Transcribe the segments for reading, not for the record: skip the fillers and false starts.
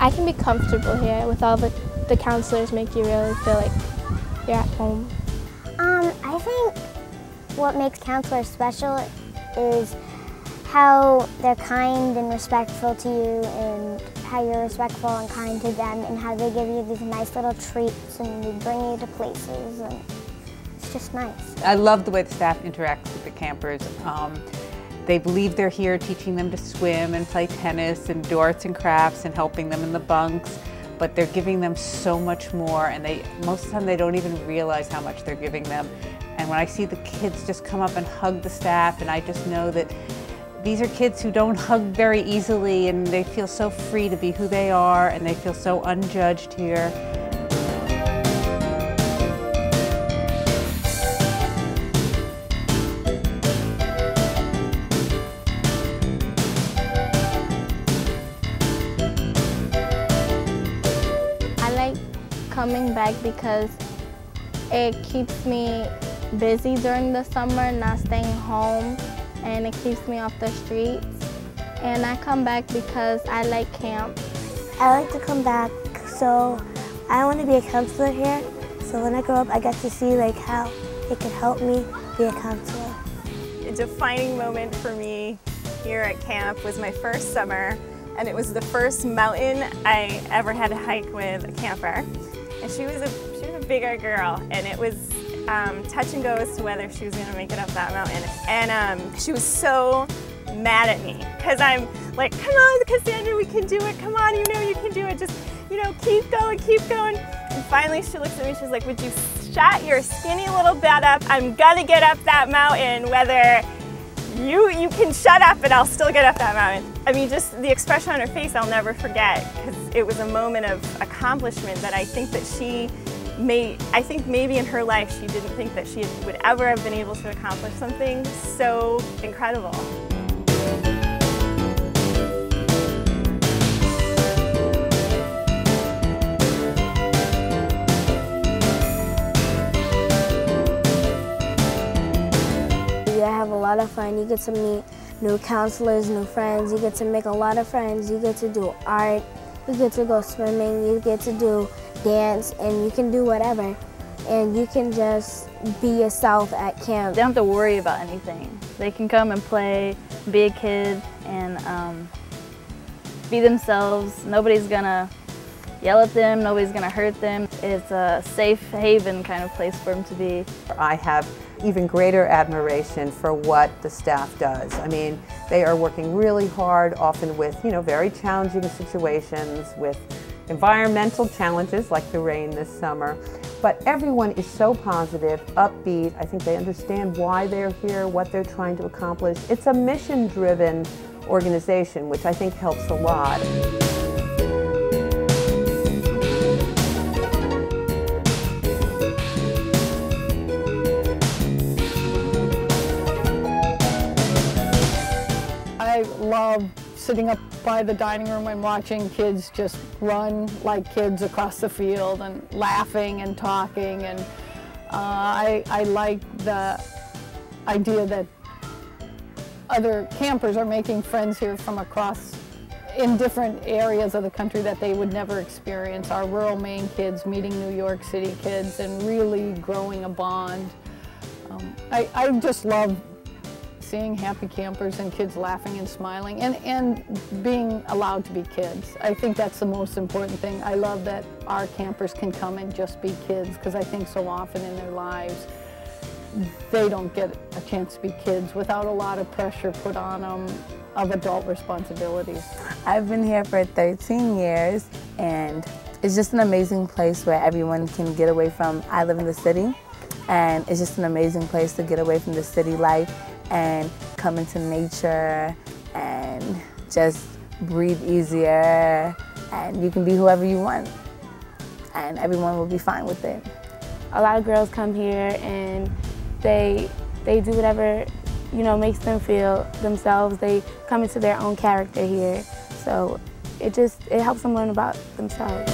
I can be comfortable here with all the counselors. Make you really feel like you're at home. I think what makes counselors special is how they're kind and respectful to you, and how you're respectful and kind to them, and how they give you these nice little treats and they bring you to places, and it's just nice. I love the way the staff interacts with the campers. They believe they're here teaching them to swim and play tennis and do arts and crafts and helping them in the bunks, but they're giving them so much more, and most of the time they don't even realize how much they're giving them. And when I see the kids just come up and hug the staff, and I just know that these are kids who don't hug very easily, and they feel so free to be who they are, and they feel so unjudged here. I like coming back because it keeps me busy during the summer, not staying home, and it keeps me off the streets. And I come back because I like camp. I like to come back, so I want to be a counselor here. So when I grow up, I get to see like how it could help me be a counselor. A defining moment for me here at camp was my first summer, and it was the first mountain I ever had to hike with a camper. And she was a bigger girl, and it was touch and go as to whether she was going to make it up that mountain. And she was so mad at me because I'm like, come on, Cassandra, we can do it. Come on, you know you can do it. Just, you know, keep going, keep going. And finally she looks at me, she's like, would you shut your skinny little butt up? I'm gonna get up that mountain whether you can shut up, and I'll still get up that mountain. I mean, just the expression on her face I'll never forget, because it was a moment of accomplishment that I think that I think maybe in her life she didn't think that she would ever have been able to accomplish something so incredible. You have a lot of fun. You get to meet new counselors, new friends. You get to make a lot of friends. You get to do art. You get to go swimming. You get to do dance, and you can do whatever. And you can just be yourself at camp. They don't have to worry about anything. They can come and play, be a kid, and be themselves. Nobody's gonna yell at them, nobody's gonna hurt them. It's a safe haven kind of place for them to be. I have even greater admiration for what the staff does. I mean, they are working really hard, often with, you know, very challenging situations, with environmental challenges like the rain this summer. But everyone is so positive, upbeat. I think they understand why they're here, what they're trying to accomplish. It's a mission-driven organization, which I think helps a lot. I love sitting up by the dining room and watching kids just run like kids across the field and laughing and talking, and I like the idea that other campers are making friends here from across in different areas of the country that they would never experience. Our rural Maine kids meeting New York City kids and really growing a bond. I just love seeing happy campers and kids laughing and smiling and being allowed to be kids. I think that's the most important thing. I love that our campers can come and just be kids, because I think so often in their lives they don't get a chance to be kids without a lot of pressure put on them of adult responsibilities. I've been here for 13 years, and it's just an amazing place where everyone can get away from, I live in the city, and it's just an amazing place to get away from the city life and come into nature and just breathe easier, and you can be whoever you want and everyone will be fine with it. A lot of girls come here and they do whatever, you know, makes them feel themselves. They come into their own character here, so it helps them learn about themselves.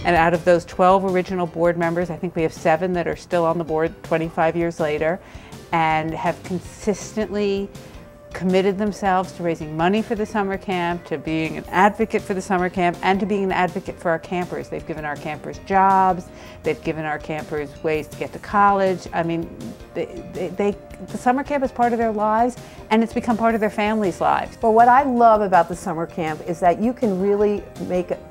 And out of those 12 original board members, I think we have 7 that are still on the board 25 years later and have consistently committed themselves to raising money for the summer camp, to being an advocate for the summer camp, and to being an advocate for our campers. They've given our campers jobs, they've given our campers ways to get to college. I mean, the summer camp is part of their lives, and it's become part of their families' lives. Well, what I love about the summer camp is that you can really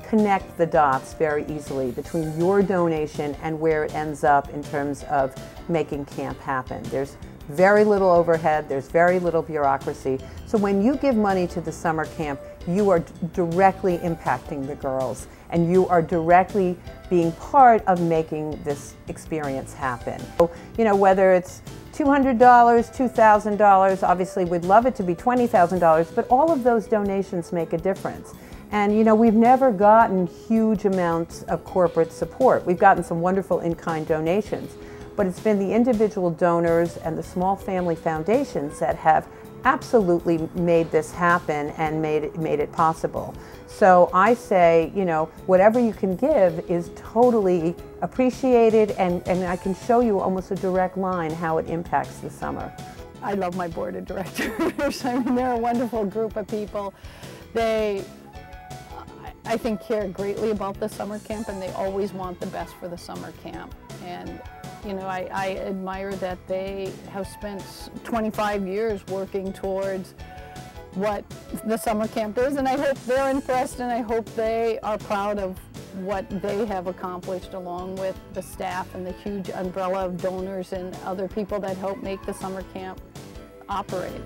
connect the dots very easily between your donation and where it ends up in terms of making camp happen. There's very little overhead, there's very little bureaucracy. So when you give money to the summer camp, you are directly impacting the girls, and you are directly being part of making this experience happen. So, you know, whether it's $200, $2,000, obviously we'd love it to be $20,000, but all of those donations make a difference. And you know, we've never gotten huge amounts of corporate support. We've gotten some wonderful in-kind donations, but it's been the individual donors and the small family foundations that have absolutely made this happen and made it possible. So I say, you know, whatever you can give is totally appreciated, and I can show you almost a direct line how it impacts the summer. I love my board of directors. I mean, they're a wonderful group of people. They, I think, care greatly about the summer camp, and they always want the best for the summer camp. And you know, I admire that they have spent 25 years working towards what the summer camp is, and I hope they're impressed, and I hope they are proud of what they have accomplished, along with the staff and the huge umbrella of donors and other people that help make the summer camp operate.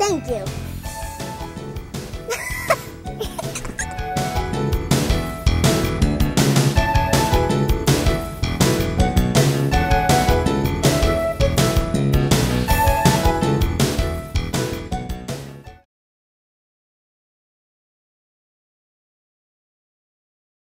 Thank you.